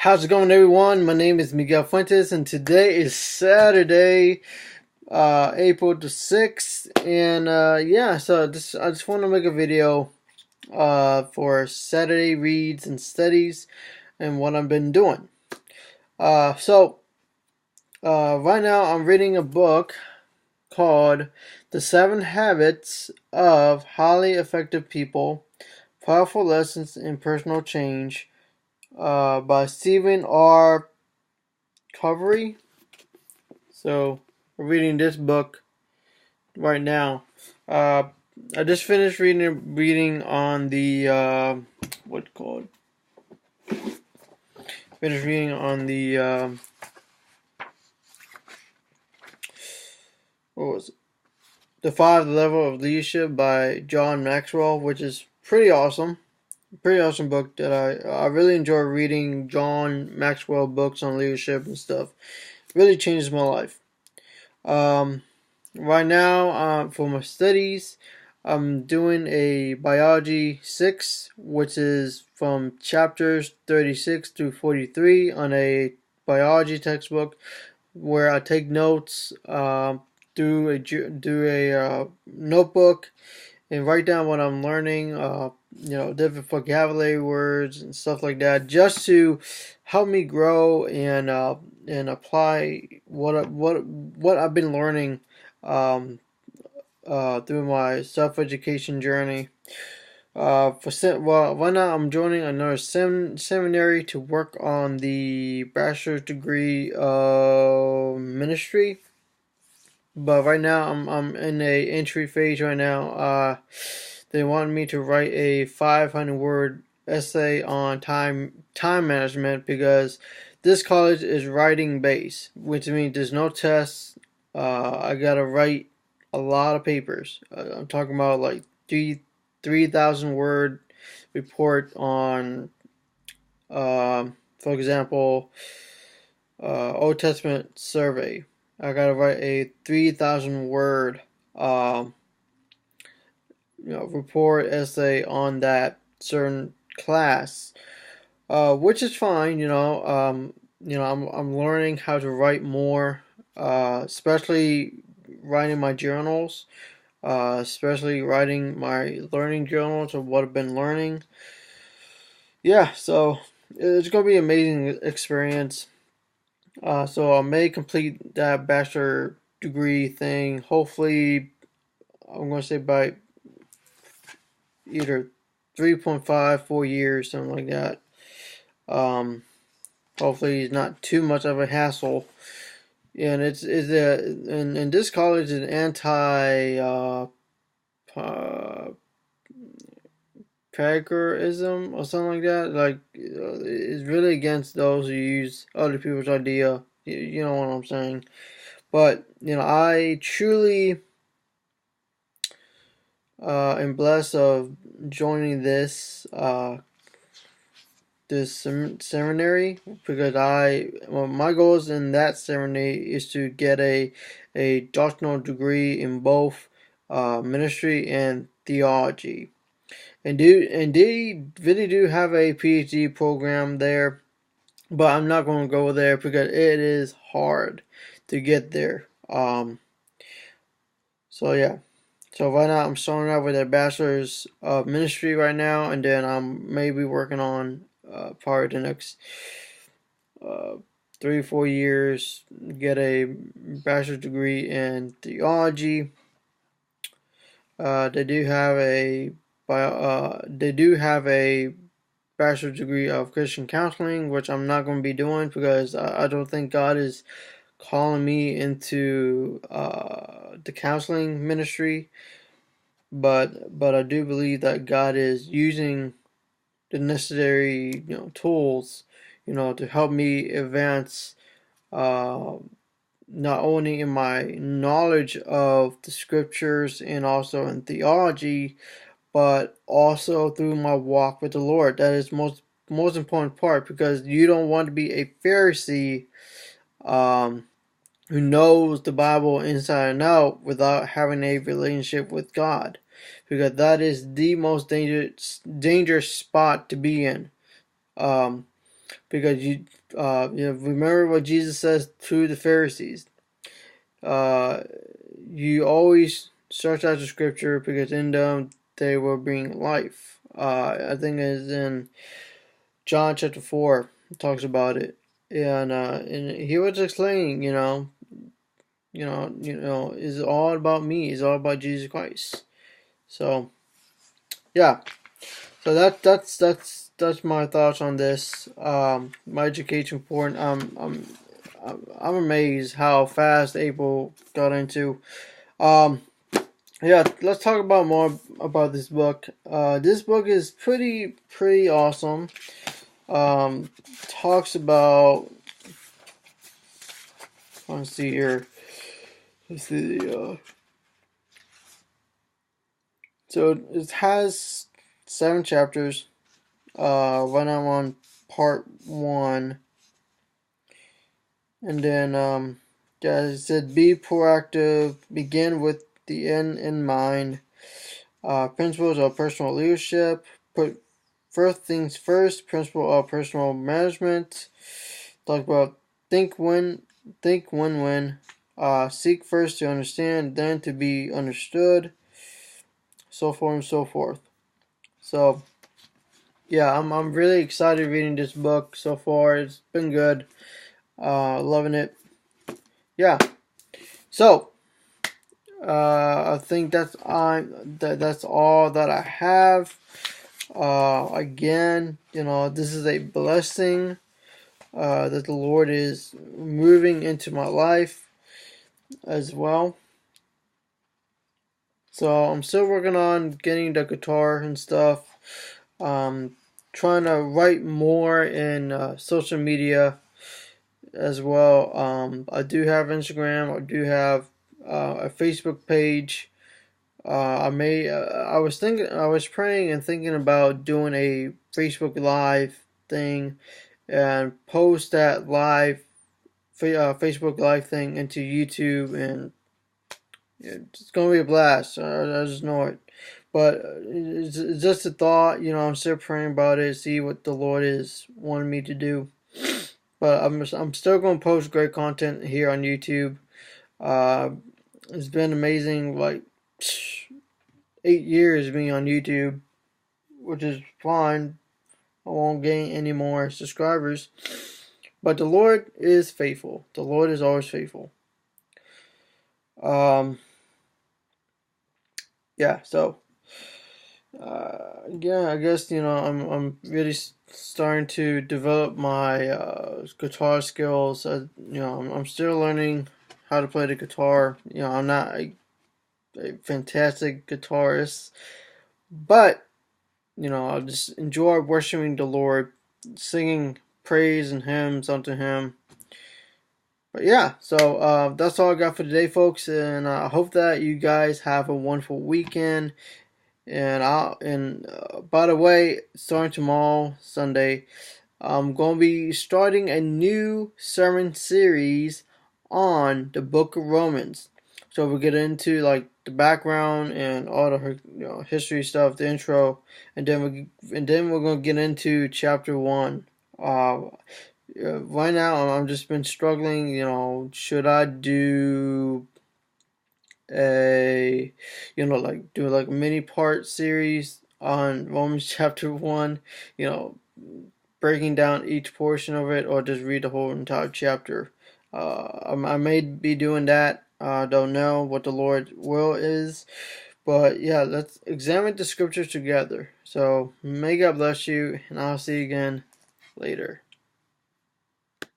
How's it going, everyone? My name is Miguel Fuentes, and today is Saturday, April the 6th. And yeah, so I just want to make a video for Saturday reads and studies and what I've been doing. Right now I'm reading a book called The 7 Habits of Highly Effective People: Powerful Lessons in Personal Change by Stephen R. Covey. So we're reading this book right now. Uh, I just finished reading on the what's it called? Finished reading on the what was it? The 5 Level of Leadership by John Maxwell, which is pretty awesome. Pretty awesome book that I really enjoy reading John Maxwell books on leadership and stuff. Really changes my life. Right now, for my studies, I'm doing a Biology 6, which is from chapters 36 through 43 on a biology textbook, where I take notes through a notebook and write down what I'm learning, different vocabulary words and stuff like that, just to help me grow and apply what I've been learning through my self-education journey. Right now I'm joining another seminary to work on the bachelor's degree of ministry. But right now I'm in a entry phase right now. They want me to write a 500-word essay on time management, because this college is writing based, which means there's no tests. I gotta write a lot of papers. I'm talking about like 3,000 word report on, for example, Old Testament survey. I gotta write a 3,000 word report essay on that certain class, which is fine. I'm learning how to write more, especially writing my journals, especially writing my learning journals of what I've been learning. Yeah, so it's gonna be an amazing experience. So I may complete that bachelor degree thing. Hopefully, I'm gonna say by either 3.5, 4 years, something like that. Um, Hopefully, it's not too much of a hassle. And and this college is anti plagiarism or something like that. Like, it's really against those who use other people's idea. You know what I'm saying? But I truly am blessed of joining this seminary, because my goals in that seminary is to get a doctoral degree in both ministry and theology. And they really do have a PhD program there, but I'm not going to go there because it is hard to get there. So yeah. So right now I'm starting out with a bachelor's of ministry right now, and then I'm maybe working on probably the next uh, 3 or 4 years get a bachelor's degree in theology. They do have a bachelor's degree of Christian counseling, which I'm not going to be doing because I don't think God is calling me into the counseling ministry. But I do believe that God is using the necessary tools to help me advance, uh, not only in my knowledge of the scriptures and also in theology, but also through my walk with the Lord. That is most important part, because you don't want to be a Pharisee who knows the Bible inside and out without having a relationship with God, because that is the most dangerous spot to be in. Um, because remember what Jesus says to the Pharisees. You always search out the scripture because in them they will bring life. I think it's in John chapter 4, it talks about it. And he was explaining, it's all about me. It's all about Jesus Christ. So, yeah. So that's my thoughts on this. My education report. I'm amazed how fast April got into. Yeah, let's talk about more about this book. This book is pretty awesome. Talks about. Let's see here. Let's see. So it has 7 chapters. Right now I'm on part 1, and then yeah, it said be proactive. Begin with the end in mind. Principles of personal leadership. Put first things first. Principle of personal management. Talk about think win-win. Seek first to understand, then to be understood. So forth and so forth. So yeah, I'm really excited reading this book so far. It's been good. Loving it. Yeah. So I think that's all that I have. Again, this is a blessing that the Lord is moving into my life as well. So I'm still working on getting the guitar and stuff. Trying to write more in social media as well. I do have Instagram. I do have a Facebook page. I was praying and thinking about doing a Facebook Live thing and post that Facebook Live thing into YouTube, and it's gonna be a blast. I just know it. But it's just a thought, I'm still praying about it, see what the Lord is wanting me to do. But I'm still going to post great content here on YouTube. It's been amazing, like 8 years being on YouTube, which is fine. I won't gain any more subscribers. But the Lord is faithful. The Lord is always faithful. Yeah, so yeah, I guess I'm really starting to develop my guitar skills. I'm still learning how to play the guitar. I'm not a fantastic guitarist, but I just enjoy worshiping the Lord, singing praise and hymns unto Him. But yeah, so that's all I got for today, folks, and I hope that you guys have a wonderful weekend. And by the way, starting tomorrow, Sunday, I'm going to be starting a new sermon series on the Book of Romans. So we'll get into like the background and all the history stuff, the intro, and then we're going to get into chapter 1. Right now, I've just been struggling. Should I do do like a mini part series on Romans chapter 1, breaking down each portion of it, or just read the whole entire chapter. I may be doing that. I don't know what the Lord's will is, but yeah, let's examine the scriptures together. So may God bless you, and I'll see you again later.